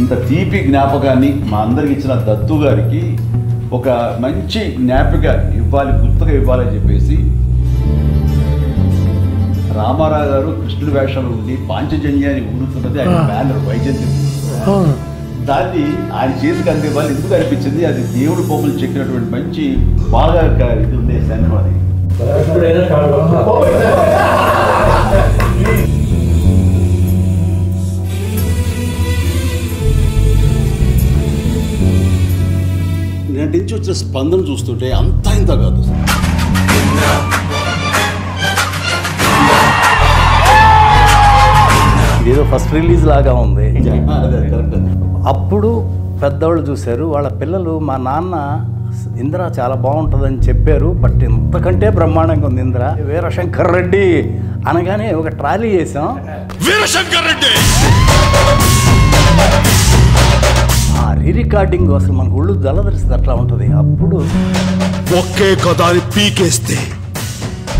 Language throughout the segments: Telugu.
ఇంత తీపి జ్ఞాపకాన్ని మా అందరికి ఇచ్చిన దత్తు గారికి ఒక మంచి జ్ఞాపిక ఇవ్వాలి, గుర్తుగా ఇవ్వాలని చెప్పేసి రామారావు గారు కృష్ణుడి వేషంలో ఉండి పాంచజన్యాన్ని ఊరుతున్నది ఆయన బ్యానర్ వైజయంతి. దాన్ని ఆయన చేతికి అందివ్వాలి ఎందుకు అనిపించింది, అది దేవుడు బొమ్మలు చెక్కినటువంటి మంచి బాగా ఇది ఉండే సినిమా అది. నటించి వచ్చిన స్పందన చూస్తుంటే అంతా ఇంత కాదు. ఏదో ఫస్ట్ రిలీజ్ లాగా ఉంది. అప్పుడు పెద్దవాళ్ళు చూశారు, వాళ్ళ పిల్లలు మా నాన్న ఇంద్ర చాలా బాగుంటుందని చెప్పారు, బట్ ఇంతకంటే బ్రహ్మాండంగా ఉంది ఇంద్ర. వీరశంకర్ రెడ్డి అనగానే ఒక ట్రాలీ చేసాం. వీరశంకర్ రెడ్డి ఆ రికార్డింగ్ అసలు మనకు ఒళ్ళు జలదరిస్తుంది, అట్లా ఉంటుంది. అప్పుడు ఒకే కథని పీకేస్తే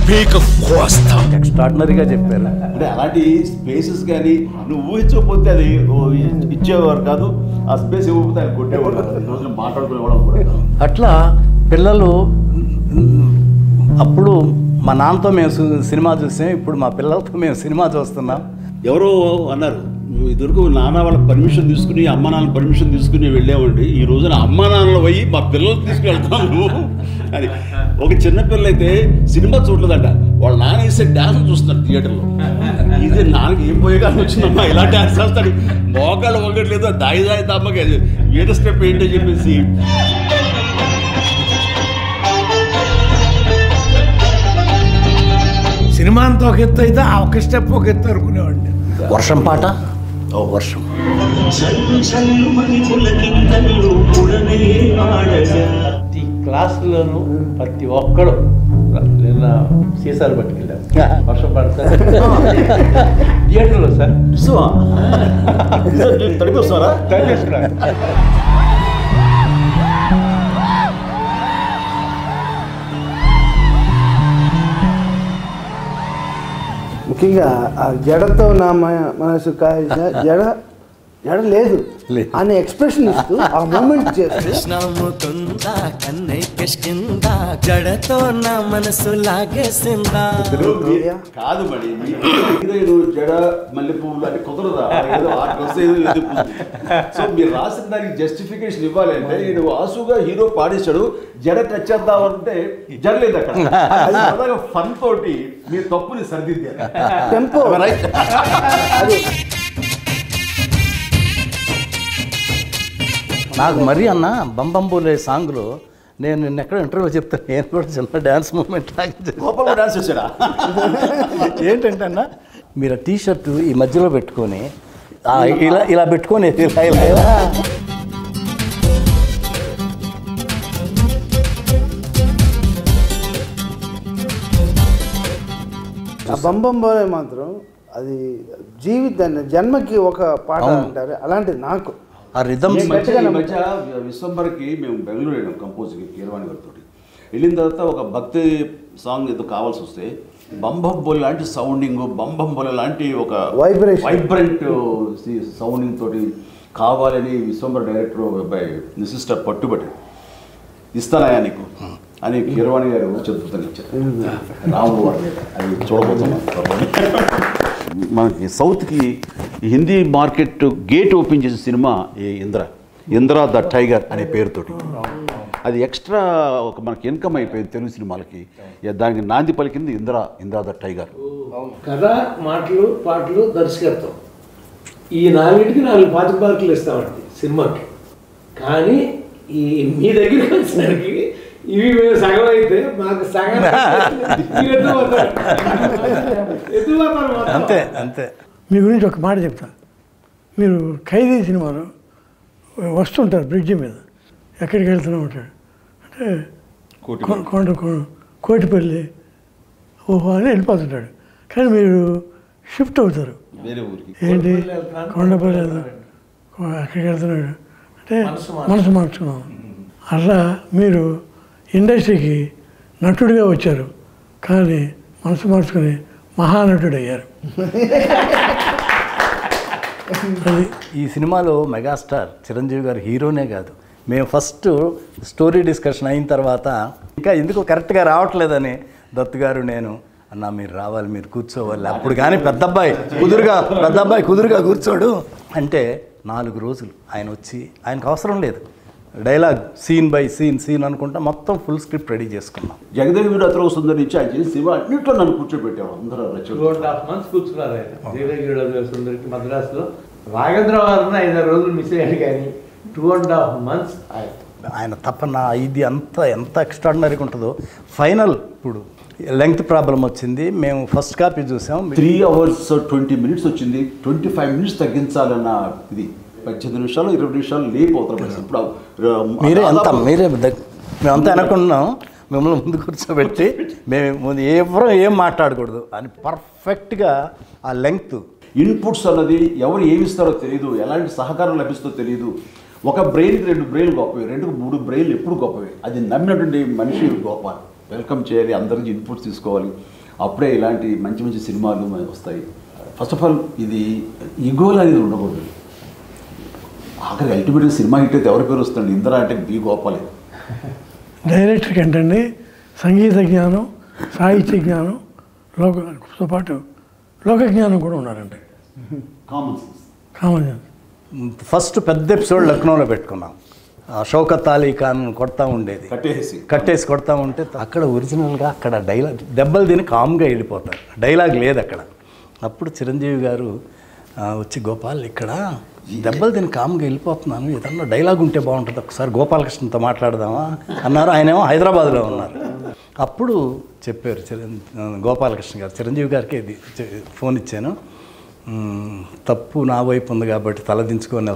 పీక కోస్తాం ఎక్స్ట్రాడినరీగా చెప్పారు. అంటే అలాంటి స్పేసెస్ కానీ నువ్వు ఊహించకపోతే అది ఇచ్చేవారు కాదు, ఆ స్పేస్ ఇవ్వకపోతే ఆయన కొట్టేవాడు, రోజున మాట్లాడుకునేవాళ్ళం కూడా. అట్లా పిల్లలు అప్పుడు మా నాన్నతో మేము సినిమా చూసాం, ఇప్పుడు మా పిల్లలతో మేము సినిమా చూస్తున్నాం. ఎవరో అన్నారు, ఇదివరకు నాన్న వాళ్ళ పర్మిషన్ తీసుకుని అమ్మ నాన్న పర్మిషన్ తీసుకుని వెళ్ళేవాడి, ఈ రోజున అమ్మ నాన్నలు పోయి మా పిల్లలు తీసుకువెళ్తాను అని. ఒక చిన్నపిల్ల అయితే సినిమా చూడలేదంట, వాళ్ళ నాన్న వేసే డ్యాన్స్ చూస్తున్నారు థియేటర్లో. ఇది నాన్నకి ఏం పోయేగానే వచ్చిందమ్మా ఇలా డ్యాన్స్ చేస్తాడు, మోకాళ్ళు ఒకట్లేదు, దాయి దాయి తమ్మకి ఏదో స్టెప్ ఏంటో చెప్పేసి. సినిమా అంతా ఒక ఎత్తు అయితే ఆ ఒక స్టెప్ ఒక ఎత్తు అనుకునేవాడిని. వర్షం పాట, ఓ వర్షం, ప్రతి క్లాసులోనూ ప్రతి ఒక్కడు నిన్న సీసాలు పట్టుకెళ్ళారు, వర్షం పడతారు థియేటర్లో సార్. తడిపిస్తారా? ముఖ్యంగా ఆ జడతో నా మనసు కాల్చిన జడ లేదు అనే ఎక్స్ప్రెషన్ ఇస్తూ ఆ మూమెంట్ చేస్తూ జడతో నా మనసు లాగేసిందా కాదు మరి జడ మల్లె పువ్వులు అని కుదరదా, ఏదో ఆ డ్రెస్ ఏదో. సో మీరు రాసిన దానికి జస్టిఫికేషన్ ఇవ్వాలి అంటే నేను ఆసుగా హీరో పాడేశాడు, జడ టచ్ చేద్దామంటే జడలేదు అక్కడ. ఫన్ తోటి మీరు తప్పుని సరిదిద్దారు. టెంపో అది నాకు మరీ అన్న బంబంబోలే సాంగ్లో నేను నిన్న ఎక్కడ ఇంటర్వ్యూలో చెప్తాను, నేను కూడా చిన్న డ్యాన్స్ మూమెంట్ డాన్స్ చేశాడా ఏంటంటే అన్న, మీరు ఆ టీషర్టు ఈ మధ్యలో పెట్టుకొని ఇలా ఇలా పెట్టుకొని ఇలా ఆ బంబంబోలే మాత్రం అది జీవితాన్ని జన్మకి ఒక పాట అంటారు, అలాంటిది నాకు ఆ రిథమ్. ఈ మధ్య విశ్వంబర్కి మేము బెంగళూరు వెళ్ళాం కంపోజ్కి కీరవాణి గారితో. వెళ్ళిన తర్వాత ఒక భక్తి సాంగ్ ఏదో కావాల్సి వస్తే బంబంబోలే లాంటి సౌండింగ్, బంబంబోలే లాంటి ఒక వైబ్రెంట్ సౌండింగ్ తోటి కావాలని విశ్వంబర్ డైరెక్టర్ అబ్బాయి నిసిస్టర్ పట్టుబట్టి ఇస్తానయా నీకు అని కీరవాణి గారు చతుర్థంగా ఇచ్చారు. రాముడు అది చూడబోతున్నాం. మనకి సౌత్కి హిందీ మార్కెట్ గేట్ ఓపెన్ చేసిన సినిమా ఇంద్ర ద టైగర్ అనే పేరుతోటి. అది ఎక్స్ట్రా ఒక మనకి ఇన్కమ్ అయిపోయింది తెలుగు సినిమాలకి. దానికి నాంది పలికింది ఇంద్ర ద టైగర్. కథ, మాటలు, పాటలు, దర్శకత్వం, ఈ నాలుగింటికి 4 పాతిక ఇస్తామండి సినిమాకి. కానీ ఈ మీ దగ్గరికి వచ్చేసరికి ఇవి మేము సగం అయితే మాకు సగం అంతే అంతే. మీ గురించి ఒక మాట చెప్తా. మీరు ఖైదీ సినిమాలో వస్తుంటారు బ్రిడ్జి మీద, ఎక్కడికి వెళ్తూనే ఉంటాడు అంటే కోటిపల్లి ఓహో అని వెళ్ళిపోతుంటాడు. కానీ మీరు షిఫ్ట్ అవుతారు, ఏంటి కొండపల్లి అక్కడికి వెళ్తున్నాడు అంటే మనసు మార్చుకున్నాం. అలా మీరు ఇండస్ట్రీకి నటుడిగా వచ్చారు, కానీ మనసు మార్చుకుని మహానటుడు అయ్యారు. అది ఈ సినిమాలో మెగాస్టార్ చిరంజీవి గారు హీరోనే కాదు, మేము ఫస్ట్ స్టోరీ డిస్కషన్ అయిన తర్వాత ఇంకా ఎందుకు కరెక్ట్గా రావట్లేదని దత్తు గారు నేను అన్న మీరు రావాలి, మీరు కూర్చోవాలి, అప్పుడు కానీ పెద్ద అబ్బాయి కుదురుగా కూర్చోడు అంటే 4 రోజులు ఆయన వచ్చి, ఆయనకు అవసరం లేదు డైలాగ్, సీన్ బై సీన్ అనుకుంటా మొత్తం ఫుల్ స్క్రిప్ట్ రెడీ చేసుకున్నాం. జగదేవి వీరు అతను సుందరి నుంచి ఆయన చేసి సినిమా అన్నింటిలో నన్ను కూర్చోబెట్టాము అందరూ 2.5 months కూర్చున్నారు ఆయన జగదేవి సుందరికి మద్రాసులో. రాఘవేంద్ర వారిని 5 రోజులు మిస్ అయ్యాడు కానీ 2.5 months ఆయన తపన ఇది ఎంత ఎక్స్ట్రాడినరీగా ఉంటుందో. ఫైనల్ ఇప్పుడు లెంగ్త్ ప్రాబ్లం వచ్చింది, మేము ఫస్ట్ కాపీ చూసాం, 3 hours 20 minutes వచ్చింది, 25 minutes తగ్గించాలన్న ఇది 18 నిమిషాలు 20 నిమిషాలు లేపు అవుతారు. ఇప్పుడు మేమంతా అనుకున్నాం మిమ్మల్ని ముందు కూర్చోబెట్టి మేము ఎవరో ఏం మాట్లాడకూడదు అని పర్ఫెక్ట్గా ఆ లెంగ్త్ ఇన్పుట్స్ అన్నది ఎవరు ఏమి ఇస్తారో తెలియదు, ఎలాంటి సహకారం లభిస్తుందో తెలియదు. ఒక బ్రెయిన్కి 2 బ్రెయిన్లు గొప్పవి, 2కు 3 బ్రెయిన్లు ఎప్పుడు గొప్పవి. అది నమ్మినటువంటి మనిషి గొప్ప. వెల్కమ్ చేయాలి, అందరి నుంచి ఇన్పుట్స్ తీసుకోవాలి, అప్పుడే ఇలాంటి మంచి మంచి సినిమాలు వస్తాయి. ఫస్ట్ ఆఫ్ ఆల్ ఇది ఈగోలు అనేది ఉండకూడదు. ఆఖరికి అల్టిమేట్గా సినిమా హిట్ అయితే ఎవరి పేరు వస్తుంది? ఇందిరా అంటే బి గోపాలే. డైరెక్టర్కి ఏంటండి సంగీత జ్ఞానం, సాహిత్య జ్ఞానం, లోకతో పాటు లోక జ్ఞానం కూడా ఉన్నారండి. Common sense. ఫస్ట్ పెద్ద ఎపిసోడ్ లక్నోలో పెట్టుకున్నాం. షౌకత్ అలీ ఖాన్ కొడతా ఉండేది, కట్టేసి కొడతా ఉంటే అక్కడ ఒరిజినల్గా అక్కడ డైలాగ్ దెబ్బలు తిని కామ్గా వెళ్ళిపోతారు, డైలాగ్ లేదు అక్కడ. అప్పుడు చిరంజీవి గారు వచ్చి గోపాల్ ఇక్కడ దెబ్బలు తిని కామ్గా వెళ్ళిపోతున్నాను, ఏదన్నా డైలాగ్ ఉంటే బాగుంటుంది, ఒకసారి గోపాలకృష్ణతో మాట్లాడదామా అన్నారు. ఆయనేమో హైదరాబాద్లో ఉన్నారు. అప్పుడు చెప్పారు గోపాలకృష్ణ గారు, చిరంజీవి గారికి ఇది ఫోన్ ఇచ్చాను, తప్పు నా వైపు ఉంది కాబట్టి తలదించుకొని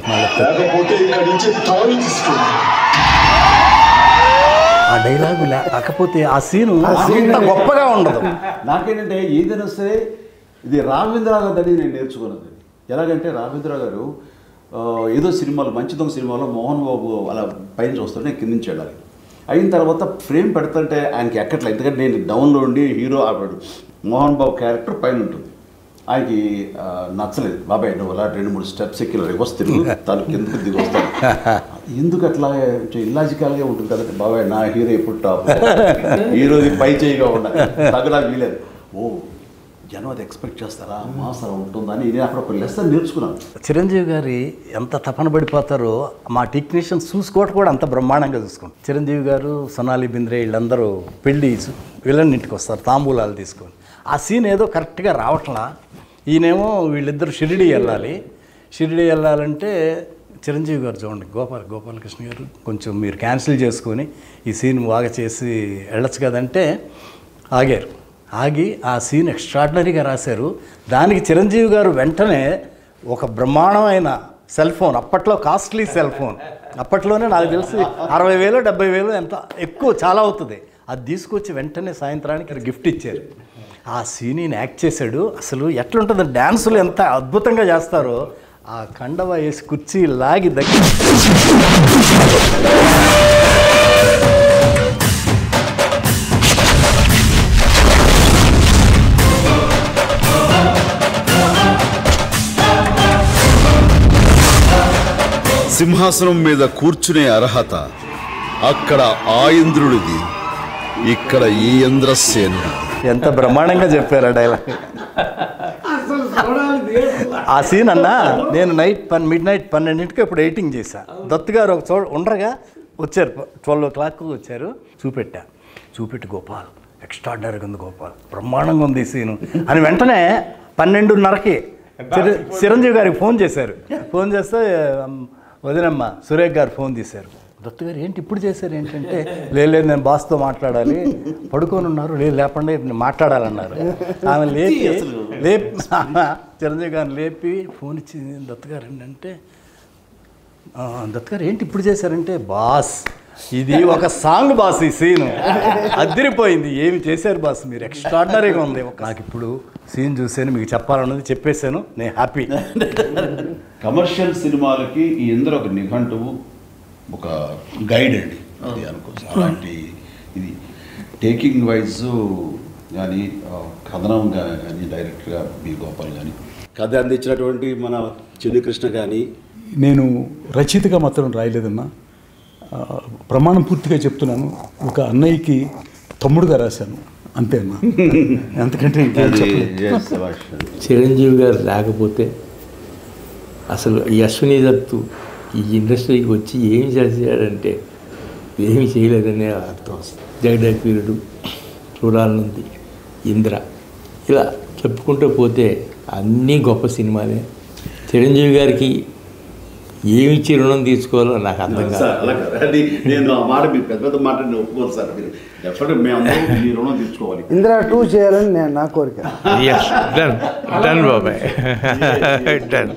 ఆ డైలాగు లేకపోతే ఆ సీను అంత గొప్పగా ఉండదు. నాకేంటంటే ఏదైనా సరే ఇది రాఘవేంద్రరావు గారు అని నేను నేర్చుకున్నది. ఎలాగంటే రాఘవేంద్రరావు గారు ఏదో సినిమాలో మంచి దొంగ సినిమాలో మోహన్ బాబు అలా పైన చూస్తుంటే కింద నుంచి వెళ్ళాలి. అయిన తర్వాత ఫ్రేమ్ పెడుతుంటే ఆయనకి ఎక్కట్లేదు, ఎందుకంటే నేను డౌన్లో ఉండి హీరో ఆపాడు, మోహన్ బాబు క్యారెక్టర్ పైన ఉంటుంది. ఆయనకి నచ్చలేదు. బాబాయ్ నువ్వు అలా 2-3 స్టెప్స్ ఎక్కి రివర్స్ తిరుగు, తను కిందకి దిగి వస్తాను. ఎందుకు అట్లా ఇల్లాజికల్గా ఉంటుంది కదంటే, బాబాయ్ నా హీరో ఎప్పుడు టాప్, హీరోది పై చేయిగా ఉండాలి, తగ్గడా వీలేదు. ఓ జనం అది ఎక్స్పెక్ట్ చేస్తారా, మాస్ అలా ఉంటుందని నేను అక్కడ ఒక లెసన్ నేర్చుకున్నాను. చిరంజీవి గారి ఎంత తపన పడిపోతారో మా టెక్నీషియన్స్ చూసుకోవటం కూడా అంత బ్రహ్మాండంగా చూసుకుంటాం. చిరంజీవి గారు, సొనాలి బింద్రే వీళ్ళందరూ పెళ్ళి వీళ్ళన్నింటికి వస్తారు తాంబూలాలు తీసుకొని. ఆ సీన్ ఏదో కరెక్ట్గా రావట్లా. ఈయనేమో వీళ్ళిద్దరు షిరిడి వెళ్ళాలంటే చిరంజీవి గారు చూడండి, గోపాలకృష్ణ గారు కొంచెం మీరు క్యాన్సిల్ చేసుకొని ఈ సీన్ బాగా చేసి వెళ్ళచ్చు కదంటే ఆగి ఆ సీన్ ఎక్స్ట్రాడినరీగా రాశారు. దానికి చిరంజీవి గారు వెంటనే ఒక బ్రహ్మాండమైన సెల్ ఫోన్, అప్పట్లో కాస్ట్లీ సెల్ ఫోన్, అప్పట్లోనే నాకు తెలిసి 60,000 70,000 ఎంత ఎక్కువ చాలా అవుతుంది, అది తీసుకొచ్చి వెంటనే సాయంత్రానికి గిఫ్ట్ ఇచ్చారు. ఆ సీన్ యాక్ట్ చేశాడు. అసలు ఎట్లుంటుంది, డ్యాన్సులు ఎంత అద్భుతంగా చేస్తారో. ఆ కండవ వేసి కుర్చీ లాగి దగ్గర సింహాసనం మీద కూర్చునే అర్హత అక్కడ ఆ ఇంద్రుడిది, ఇక్కడ ఈ ఇంద్రసేనుడు. ఎంత బ్రహ్మాండంగా చెప్పారు ఆ డైలాగ్. ఆ సీన్ అన్నా నేను మిడ్ నైట్ 12ంటికి ఇప్పుడు ఎడిటింగ్ చేశాను. దత్తు గారు ఒక చోట ఉండగా వచ్చారు, 12 o'clock వచ్చారు. చూపెట్టి గోపాల్ ఎక్స్ట్రాడినరీగా ఉంది, గోపాల్ బ్రహ్మాండంగా ఉంది ఈ సీను అని వెంటనే 12:30కి చిరంజీవి గారికి ఫోన్ చేశారు. ఫోన్ చేస్తే వదినమ్మ సురేఖ్ గారు ఫోన్ తీశారు. దత్తు గారు ఏంటి ఇప్పుడు చేశారు ఏంటంటే, లేదు నేను బాస్తో మాట్లాడాలి, పడుకొని ఉన్నారు, లేదు లేపండి మాట్లాడాలన్నారు. ఆమె లేపి చిరంజీవి గారిని లేపి ఫోన్ ఇచ్చింది. దత్తు గారు ఏంటంటే, దత్తు గారు ఏంటి ఇప్పుడు చేశారంటే, బాస్ ఇది ఒక సాంగ్ బాస్, ఈ సీను అదిరిపోయింది, ఏమి చేశారు బాస్ మీరు, ఎక్స్ట్రాడినరీగా ఉంది. నాకు ఇప్పుడు సీన్ చూసాను, మీకు చెప్పాలన్నది చెప్పేశాను, నేను హ్యాపీ. కమర్షియల్ సినిమాలకి ఈ ఇందులో ఒక నిఘంటువు, ఒక గైడ్ అండి అది అనుకోవచ్చు. అలాంటి ఇది టేకింగ్ వైజ్ కానీ కథనం కానీ డైరెక్ట్గా బి గోపాల్ కానీ కథ అందించినటువంటి మన చిన్ని కృష్ణ కానీ. నేను రచయితగా మాత్రం రాయలేదన్నా, ప్రమాణం పూర్తిగా చెప్తున్నాను, ఒక అన్నయ్యకి తమ్ముడుగా రాశాను అంతే అన్న. అంతకంటే చిరంజీవి గారు లేకపోతే అసలు ఈ అశ్విని దత్తు ఈ ఇండస్ట్రీకి వచ్చి ఏమి చేశాడంటే ఏమి చేయలేదనే అర్థం వస్తుంది. జగదేకవీరుడు, చూడాలనుంది, ఇంద్ర, ఇలా చెప్పుకుంటూ పోతే అన్నీ గొప్ప సినిమాలే. చిరంజీవి గారికి ఏమిచ్చి రుణం తీసుకోవాలో నాకు అర్థం కాదు. నేను ఆ మాట మీరు పెద్ద పెద్ద మాట ఒప్పుకోరు సార్. మీరు డెఫినెట్ మేము మీ రుణం తీసుకోవాలి. ఇందిరా 2 చేయాలని నేను నా కోరిక. డన్ బాబాయ్, డన్.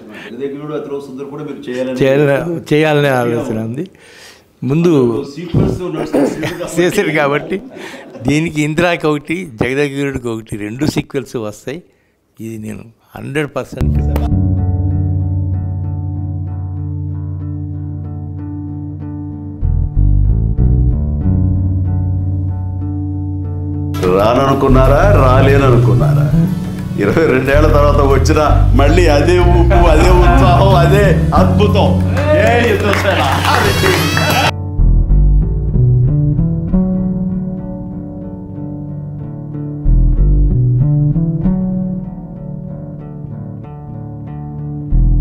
చేయాలనే ఆలోచన ఉంది. ముందు చేశారు కాబట్టి దీనికి ఇందిరాకి ఒకటి, జగదేకవీరుడికి ఒకటి, 2 సీక్వెల్స్ వస్తాయి. ఇది నేను 100% రాననుకున్నారా, రాలేననుకున్నారా, 22 ఏళ్ల తర్వాత వచ్చిన మళ్ళీ అదే ఊపు, అదే ఉత్సాహం, అదే అద్భుతం.